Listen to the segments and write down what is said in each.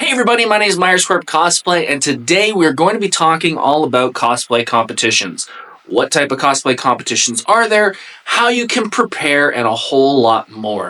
Hey everybody, my name is Myers Corp Cosplay, and today we're going to be talking all about cosplay competitions. What type of cosplay competitions are there, how you can prepare, and a whole lot more.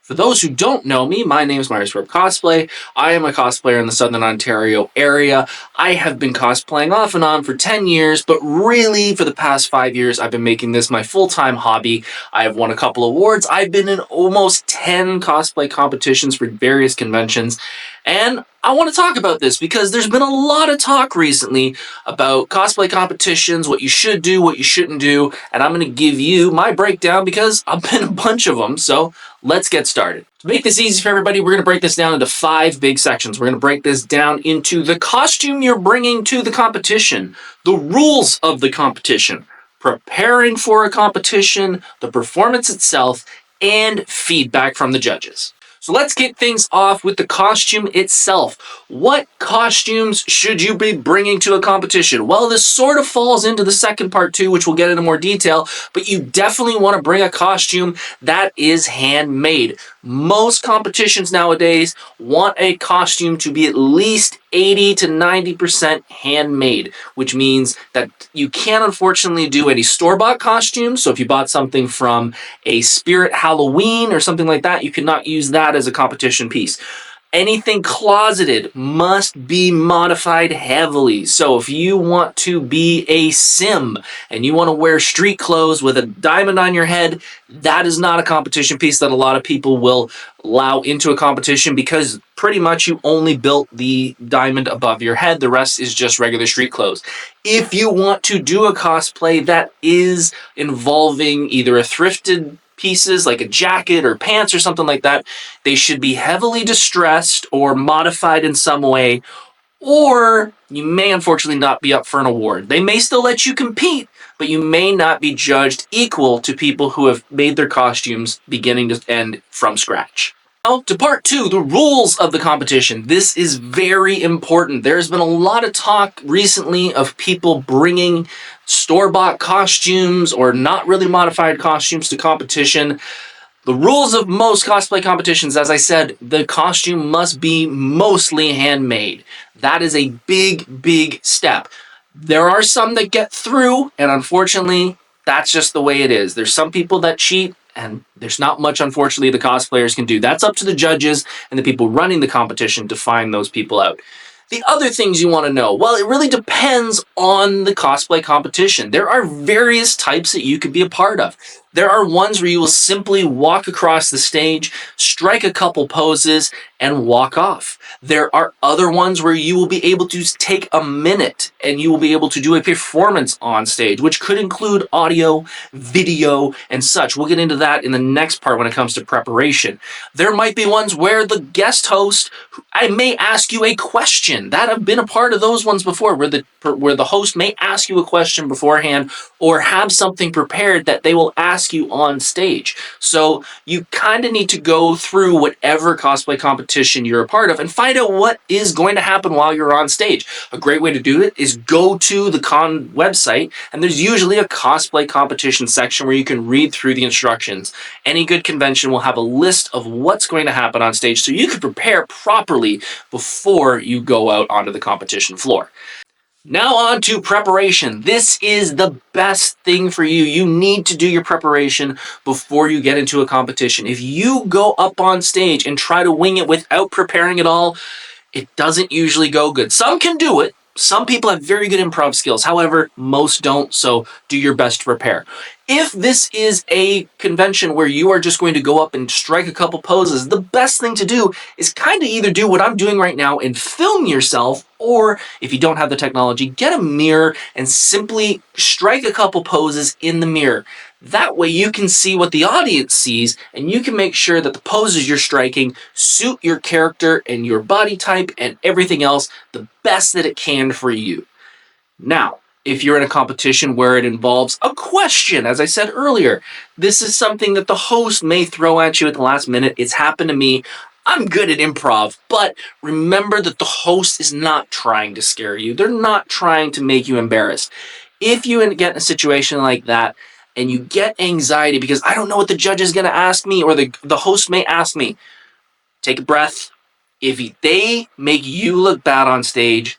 For those who don't know me, my name is Myers Corp Cosplay. I am a cosplayer in the Southern Ontario area. I have been cosplaying off and on for 10 years, but really for the past 5 years, I've been making this my full-time hobby. I have won a couple awards. I've been in almost 10 cosplay competitions for various conventions, and I want to talk about this because there's been a lot of talk recently about cosplay competitions, what you should do, what you shouldn't do, and I'm going to give you my breakdown because I've been a bunch of them, so let's get started. To make this easy for everybody, we're going to break this down into 5 big sections. We're going to break this down into the costume you're bringing to the competition, the rules of the competition, preparing for a competition, the performance itself, and feedback from the judges. So let's kick things off with the costume itself. What costumes should you be bringing to a competition? Well, this sort of falls into the second part too, which we'll get into more detail, but you definitely want to bring a costume that is handmade. Most competitions nowadays want a costume to be at least 80 to 90% handmade, which means that you can't unfortunately do any store-bought costumes. So if you bought something from a Spirit Halloween or something like that, you cannot use that as a competition piece. Anything closeted must be modified heavily. So if you want to be a sim and you want to wear street clothes with a diamond on your head, that is not a competition piece that a lot of people will allow into a competition because pretty much you only built the diamond above your head. The rest is just regular street clothes. If you want to do a cosplay that is involving either a thrifted pieces like a jacket or pants or something like that, they should be heavily distressed or modified in some way, or you may unfortunately not be up for an award. They may still let you compete, but you may not be judged equal to people who have made their costumes beginning to end from scratch. Now, to part 2, the rules of the competition. This is very important. There's been a lot of talk recently of people bringing store-bought costumes or not really modified costumes to competition. The rules of most cosplay competitions, as I said, the costume must be mostly handmade. That is a big, big step. There are some that get through, and unfortunately, that's just the way it is. There's some people that cheat, and there's not much, unfortunately, the cosplayers can do. That's up to the judges and the people running the competition to find those people out. The other things you want to know, well, it really depends on the cosplay competition. There are various types that you could be a part of. There are ones where you will simply walk across the stage, strike a couple poses, and walk off. There are other ones where you will be able to take a minute and you will be able to do a performance on stage, which could include audio, video, and such. We'll get into that in the next part when it comes to preparation. There might be ones where the guest host, I may ask you a question. That I've been a part of those ones before, where the host may ask you a question beforehand or have something prepared that they will ask you on stage. So you kind of need to go through whatever cosplay competition you're a part of and find out what is going to happen while you're on stage. A great way to do it is go to the con website, and there's usually a cosplay competition section where you can read through the instructions. Any good convention will have a list of what's going to happen on stage so you can prepare properly before you go out onto the competition floor. Now on to preparation. This is the best thing for you. You need to do your preparation before you get into a competition. If you go up on stage and try to wing it without preparing at all, it doesn't usually go good. Some can do it. Some people have very good improv skills. However, most don't, so do your best to prepare. If this is a convention where you are just going to go up and strike a couple poses, the best thing to do is kind of either do what I'm doing right now and film yourself, or if you don't have the technology, get a mirror and simply strike a couple poses in the mirror. That way you can see what the audience sees, and you can make sure that the poses you're striking suit your character and your body type and everything else the best that it can for you. Now, if you're in a competition where it involves a question, as I said earlier, this is something that the host may throw at you at the last minute. It's happened to me. I'm good at improv, but remember that the host is not trying to scare you. They're not trying to make you embarrassed. If you get in a situation like that and you get anxiety because I don't know what the judge is going to ask me or the host may ask me, take a breath. If they make you look bad on stage,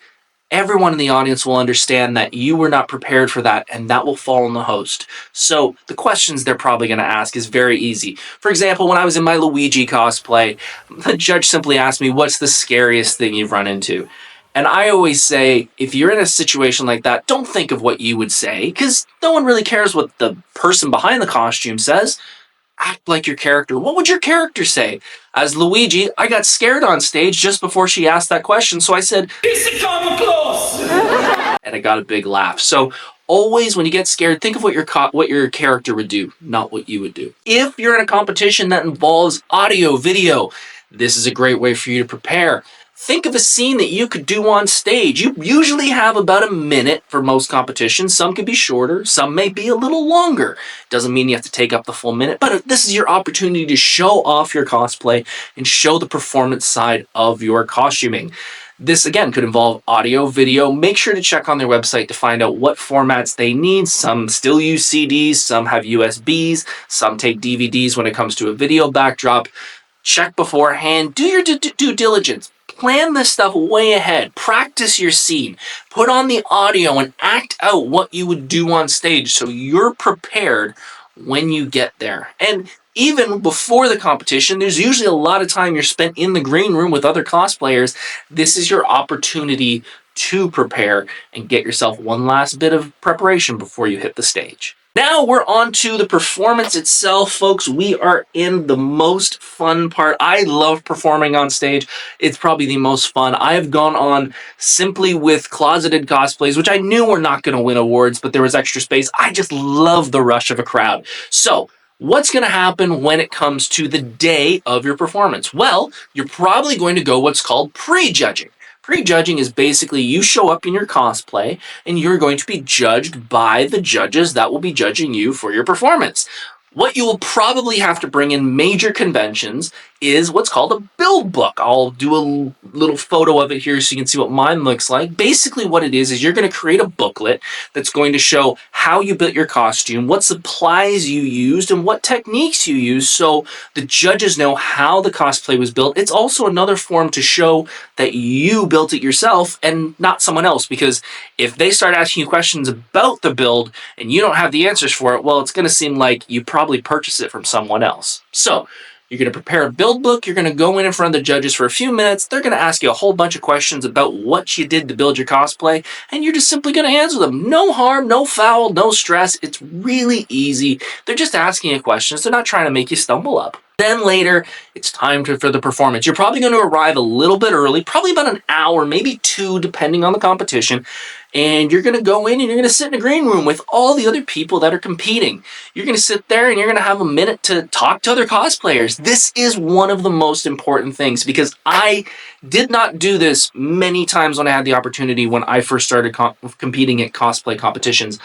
everyone in the audience will understand that you were not prepared for that, and that will fall on the host. So the questions they're probably going to ask is very easy. For example, when I was in my Luigi cosplay, the judge simply asked me, what's the scariest thing you've run into? And I always say, if you're in a situation like that, don't think of what you would say, because no one really cares what the person behind the costume says. Act like your character. What would your character say? As Luigi, I got scared on stage just before she asked that question, so I said, and I got a big laugh. So always when you get scared, think of what your character would do, not what you would do. If you're in a competition that involves audio, video, this is a great way for you to prepare. Think of a scene that you could do on stage. You usually have about a minute for most competitions. Some can be shorter, some may be a little longer. Doesn't mean you have to take up the full minute, but this is your opportunity to show off your cosplay and show the performance side of your costuming. This, again, could involve audio, video. Make sure to check on their website to find out what formats they need. Some still use CDs, some have USBs, some take DVDs when it comes to a video backdrop. Check beforehand. Do your due diligence. Plan this stuff way ahead. Practice your scene. Put on the audio and act out what you would do on stage so you're prepared when you get there. And even before the competition, there's usually a lot of time you're spent in the green room with other cosplayers. This is your opportunity to prepare and get yourself one last bit of preparation before you hit the stage. Now we're on to the performance itself, folks. We are in the most fun part. I love performing on stage. It's probably the most fun. I have gone on simply with closeted cosplays, which I knew were not going to win awards, but there was extra space. I just love the rush of a crowd. So what's going to happen when it comes to the day of your performance? Well, you're probably going to go what's called pre-judging. Pre-judging is basically you show up in your cosplay and you're going to be judged by the judges that will be judging you for your performance. What you will probably have to bring in major conventions is what's called a build book. I'll do a little photo of it here so you can see what mine looks like. Basically what it is you're going to create a booklet that's going to show how you built your costume, what supplies you used, and what techniques you used so the judges know how the cosplay was built. It's also another form to show that you built it yourself and not someone else, because if they start asking you questions about the build and you don't have the answers for it, well, it's going to seem like you probably purchased it from someone else. So you're going to prepare a build book. You're going to go in front of the judges for a few minutes. They're going to ask you a whole bunch of questions about what you did to build your cosplay, and you're just simply going to answer them. No harm, no foul, no stress. It's really easy. They're just asking you questions. They're not trying to make you stumble up. Then later, it's time for the performance. You're probably going to arrive a little bit early, probably about an hour, maybe two, depending on the competition. And you're going to go in and you're going to sit in a green room with all the other people that are competing. You're going to sit there and you're going to have a minute to talk to other cosplayers. This is one of the most important things because I did not do this many times when I had the opportunity when I first started competing at cosplay competitions.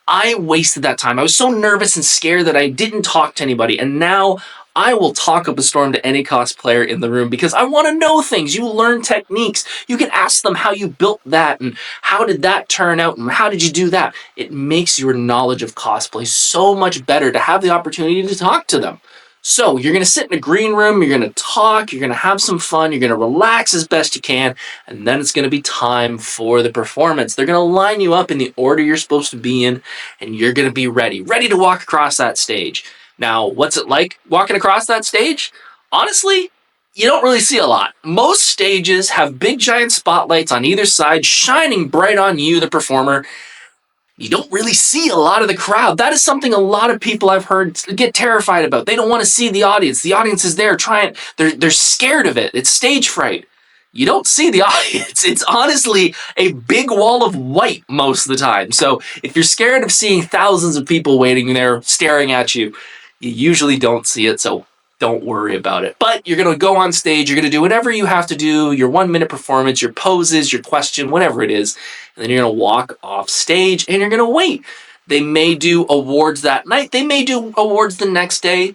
I wasted that time. I was so nervous and scared that I didn't talk to anybody. And now I will talk up a storm to any cosplayer in the room because I want to know things. You learn techniques. You can ask them how you built that and how did that turn out and how did you do that. It makes your knowledge of cosplay so much better to have the opportunity to talk to them. So you're going to sit in a green room, you're going to talk, you're going to have some fun, you're going to relax as best you can, and then it's going to be time for the performance. They're going to line you up in the order you're supposed to be in, and you're going to be ready to walk across that stage. Now, what's it like walking across that stage? Honestly, you don't really see a lot. Most stages have big giant spotlights on either side shining bright on you, the performer. You don't really see a lot of the crowd. That is something a lot of people I've heard get terrified about. They don't want to see the audience. The audience is there they're scared of it. It's stage fright. You don't see the audience. It's honestly a big wall of white most of the time. So if you're scared of seeing thousands of people waiting there staring at you, you usually don't see it. So don't worry about it. But you're going to go on stage. You're going to do whatever you have to do, your 1 minute performance, your poses, your question, whatever it is. And then you're going to walk off stage and you're going to wait. They may do awards that night. They may do awards the next day.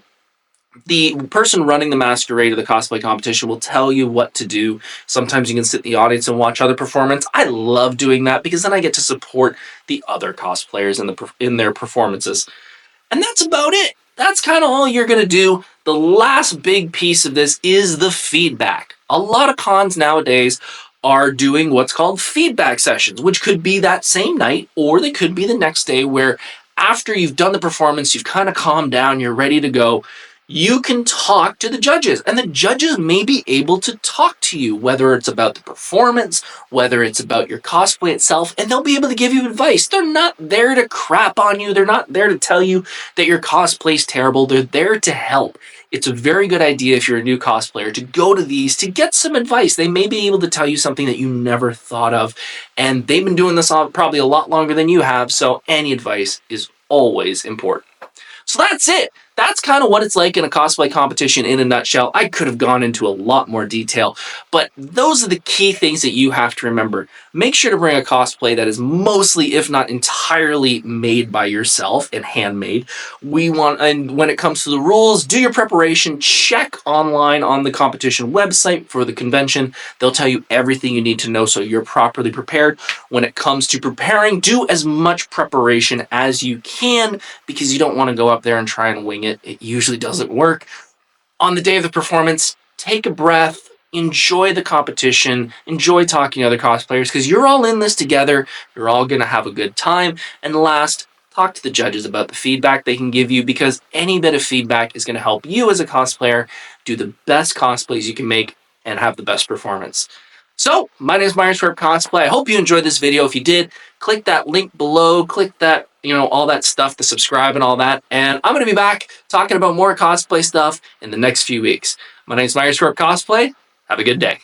The person running the masquerade or the cosplay competition will tell you what to do. Sometimes you can sit in the audience and watch other performance. I love doing that because then I get to support the other cosplayers in their performances. And that's about it. That's kind of all you're going to do. The last big piece of this is the feedback. A lot of cons nowadays are doing what's called feedback sessions, which could be that same night or they could be the next day, where after you've done the performance, you've kind of calmed down, you're ready to go. You can talk to the judges, and the judges may be able to talk to you, whether it's about the performance, whether it's about your cosplay itself, and they'll be able to give you advice. They're not there to crap on you. They're not there to tell you that your cosplay's terrible. They're there to help. It's a very good idea if you're a new cosplayer to go to these to get some advice. They may be able to tell you something that you never thought of, and they've been doing this probably a lot longer than you have, so any advice is always important. So that's it. That's kind of what it's like in a cosplay competition in a nutshell. I could have gone into a lot more detail, but those are the key things that you have to remember. Make sure to bring a cosplay that is mostly, if not entirely, made by yourself and handmade. And when it comes to the rules, do your preparation. Check online on the competition website for the convention. They'll tell you everything you need to know so you're properly prepared. When it comes to preparing, do as much preparation as you can, because you don't want to go up there and try and wing it. It usually doesn't work. On the day of the performance, take a breath, enjoy the competition, enjoy talking to other cosplayers, because you're all in this together. You're all going to have a good time. And last, talk to the judges about the feedback they can give you, because any bit of feedback is going to help you as a cosplayer do the best cosplays you can make and have the best performance. So, my name is Myers Corp Cosplay. I hope you enjoyed this video. If you did, click that link below, click that, all that stuff, the subscribe and all that. And I'm going to be back talking about more cosplay stuff in the next few weeks. My name is Myers Corp Cosplay. Have a good day.